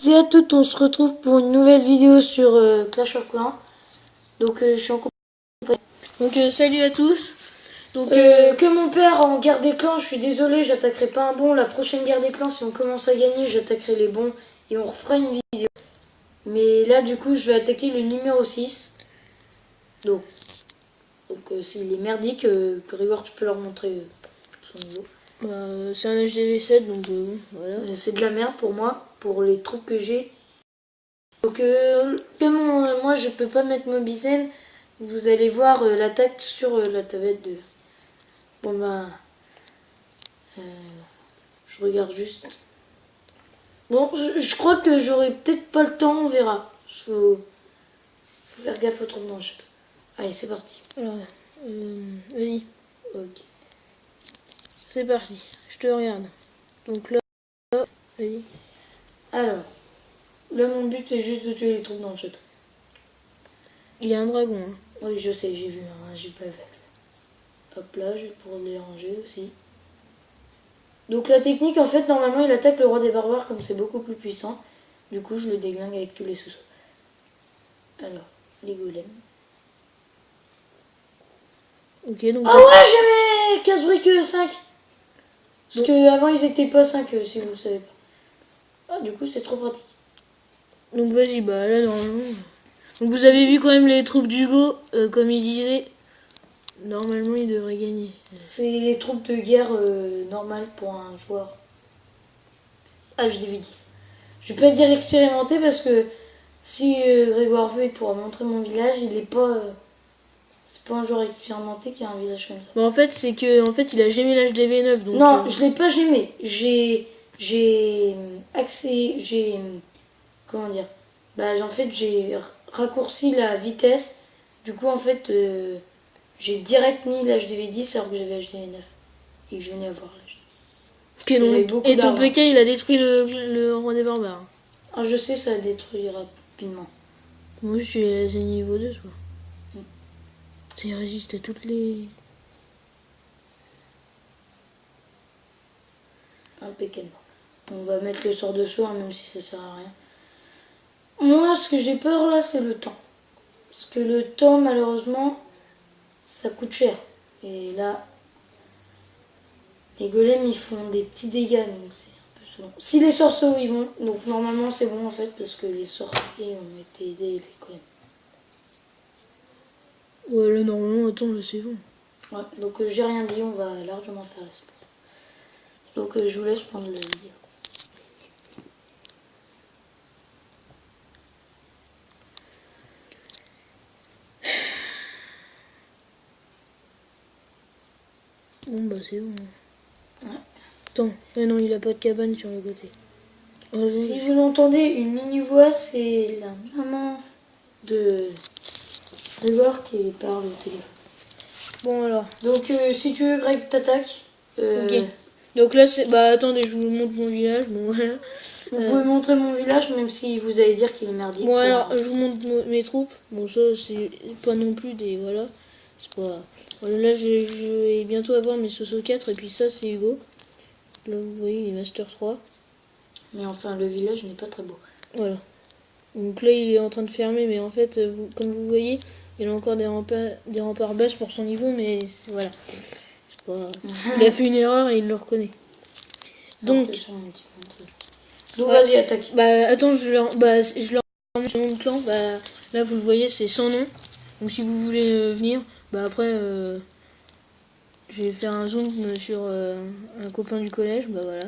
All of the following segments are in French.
et à toutes, on se retrouve pour une nouvelle vidéo sur Clash of Clans. Donc je suis en compagnie. Donc salut à tous. Donc que mon père en guerre des clans, je suis désolé, j'attaquerai pas un bon. La prochaine guerre des clans, si on commence à gagner, j'attaquerai les bons et on refera une vidéo. Mais là du coup je vais attaquer le numéro 6. Donc s'il est merdique, Grégoire tu peux leur montrer son niveau. C'est un HDV7 donc voilà. C'est de la merde pour moi, pour les trucs que j'ai. Donc moi je peux pas mettre Mobizen. Vous allez voir l'attaque sur la tablette de... Bon ben... je regarde juste. Bon, je crois que j'aurai peut-être pas le temps, on verra. Faut faire gaffe au trou dans le château. Allez, c'est parti. Alors, vas-y. Ok. C'est parti. Je te regarde. Donc là, vas-y. Alors, là mon but c'est juste de tuer les troupes dans le château. Il y a un dragon. Hein. Oui, je sais, j'ai vu, hein, j'ai pas vu. Hop là, je vais pouvoir les ranger aussi. Donc la technique, en fait, normalement, il attaque le roi des barbares comme c'est beaucoup plus puissant. Du coup, je le déglingue avec tous les sous-sauts. Alors, les golems. Ok, donc... Ah ouais, j'ai mes 15 briques 5. Parce que avant ils étaient pas 5, si vous savez pas. Ah, du coup, c'est trop pratique. Donc vas-y, bah là, normalement... Donc vous avez vu quand même les troupes d'Hugo, comme il disait. Normalement, il devrait gagner. C'est les troupes de guerre normales pour un joueur HDV10. Je vais pas dire expérimenté parce que si Grégoire veut, il pourra montrer mon village. Il est pas... c'est pas un joueur expérimenté qui a un village comme ça. Bon, en fait, c'est que il a jamais l'âge DV9. Donc, non, je l'ai pas gémé. J'ai accès... J'ai... Comment dire? Bah, en fait, j'ai raccourci la vitesse. Du coup, en fait... j'ai direct mis l'HDV10 alors que j'avais HDV9 et que je venais avoir l'HDV. Ok, donc, et ton PK il a détruit le roi des barbares. Ah, je sais, ça a détruit rapidement. Moi je suis à niveau 2 toi. Ça résiste à toutes les... Impeccable. On va mettre le sort de soin même si ça sert à rien. Moi ce que j'ai peur là c'est le temps. Parce que le temps malheureusement ça coûte cher. Et là les golems ils font des petits dégâts donc c'est un peu selon. Si les sorceaux ils vont, donc normalement c'est bon en fait parce que les sorciers ont été aidés les golems. Ouais là normalement attends c'est bon. Ouais, donc j'ai rien dit, on va largement faire la sport. Donc je vous laisse prendre le vidéo. Bon bah c'est bon. Ouais. Attends, mais non il a pas de cabane sur le côté. Oh, si vous entendez une mini-voix, c'est la maman de Grégoire qui parle au téléphone. Bon alors. Donc si tu veux Greg t'attaque. Ok. Donc là c'est... Bah attendez, je vous montre mon village, bon voilà. Vous pouvez montrer mon village même si vous allez dire qu'il est merdique. Bon alors, je vous montre mes troupes. Bon ça c'est pas non plus des... Voilà. C'est pas... Voilà, là je vais bientôt avoir mes Soso 4 et puis ça c'est Hugo. Là vous voyez il est Master 3. Mais enfin le village n'est pas très beau. Voilà. Donc là il est en train de fermer mais en fait comme vous voyez il a encore des remparts basses pour son niveau mais voilà. C'est pas... Il a fait une erreur et il le reconnaît. Donc vas-y attaque. Bah attends je leur remets son nom de clan. Bah là vous le voyez c'est sans nom. Donc si vous voulez venir, bah après je vais faire un zoom sur un copain du collège, bah voilà.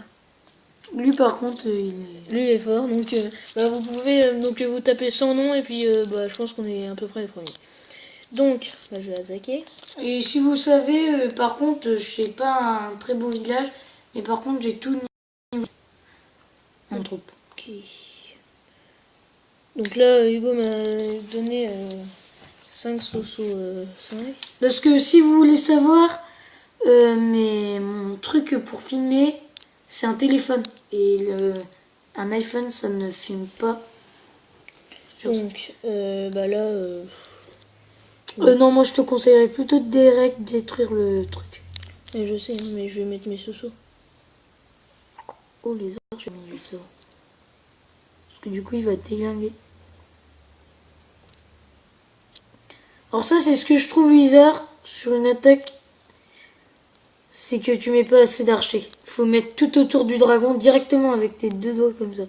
Lui par contre lui il est fort, donc bah, vous pouvez donc vous tapez sans nom et puis bah, je pense qu'on est à peu près les premiers. Donc bah, je vais attaquer. Et si vous savez, par contre, je sais pas un très beau village, mais par contre j'ai tout en troupe. Ok. Donc là Hugo m'a donné 5 Soso 5. Parce que si vous voulez savoir, mais mon truc pour filmer, c'est un téléphone. Et un iPhone, ça ne filme pas. Donc, bah là... non, moi je te conseillerais plutôt de direct détruire le truc. Et je sais, hein, mais je vais mettre mes Soso. Oh, les arches, je sais. Parce que du coup il va te déglinguer. Alors ça c'est ce que je trouve bizarre sur une attaque, c'est que tu mets pas assez d'archers. Faut mettre tout autour du dragon directement avec tes 2 doigts comme ça.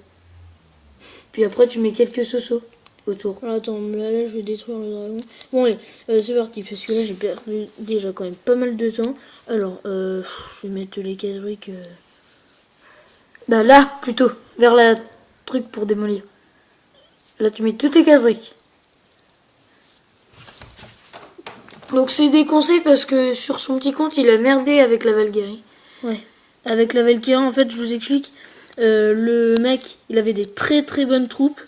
Puis après tu mets quelques sauceaux autour. Alors, attends, là je vais détruire le dragon. Bon allez, c'est parti, parce que là j'ai perdu déjà quand même pas mal de temps. Alors, je vais mettre les 4 briques. Bah là plutôt, vers la truc pour démolir. Là tu mets toutes tes 4 briques. Donc c'est des conseils parce que sur son petit compte il a merdé avec la Valkyrie. Ouais, avec la Valkyrie en fait je vous explique. Le mec il avait des très très bonnes troupes.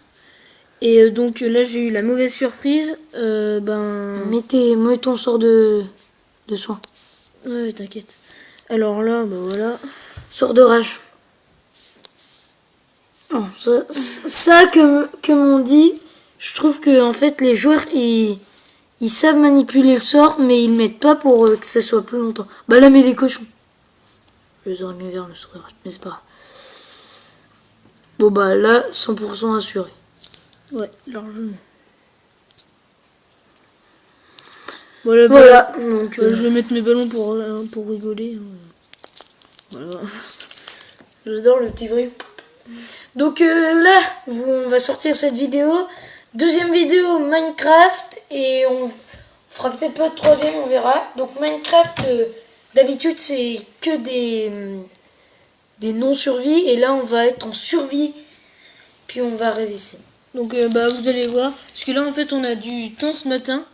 Et donc là j'ai eu la mauvaise surprise. Mets ton sort de soin. Ouais t'inquiète. Alors là bah voilà. Sort de rage. Oh, ça comme on dit, je trouve que en fait les joueurs ils savent manipuler le sort, mais ils le mettent pas pour que ça soit plus longtemps. Bah là, mais les cochons. Je les aurais mis vers le sort de rage, mais c'est pas grave. Bon bah là, 100% assuré. Ouais, largement. Voilà. Donc, je vais mettre mes ballons pour rigoler. Voilà. J'adore le petit bruit. Donc là, on va sortir cette vidéo. Deuxième vidéo Minecraft et on fera peut-être pas de troisième, on verra. Donc Minecraft, d'habitude c'est que des non-survies et là on va être en survie puis on va résister. Donc vous allez voir, parce que là en fait on a du temps ce matin,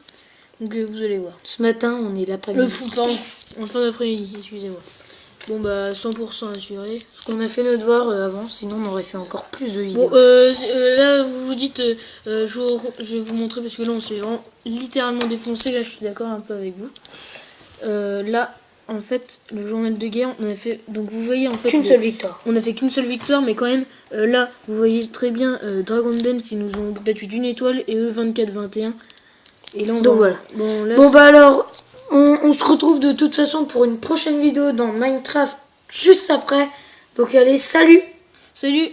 donc vous allez voir. Ce matin on est l'après-midi. Pardon, en fin d'après-midi, excusez-moi. Bon bah 100% assuré. Parce qu'on a fait nos devoirs avant, sinon on aurait fait encore plus de vidéos. Bon, là vous vous dites, je vais vous montrer parce que là on s'est vraiment littéralement défoncé. Là je suis d'accord un peu avec vous. Là en fait le journal de guerre on a fait, donc vous voyez en fait qu'une seule victoire. On a fait qu'une seule victoire, mais quand même là vous voyez très bien Dragon Dance qui nous ont battu d'une étoile et eux 24-21. Et là on donc voilà. Bon bah alors on se retrouve de toute façon pour une prochaine vidéo dans Minecraft juste après. Donc allez, salut. Salut.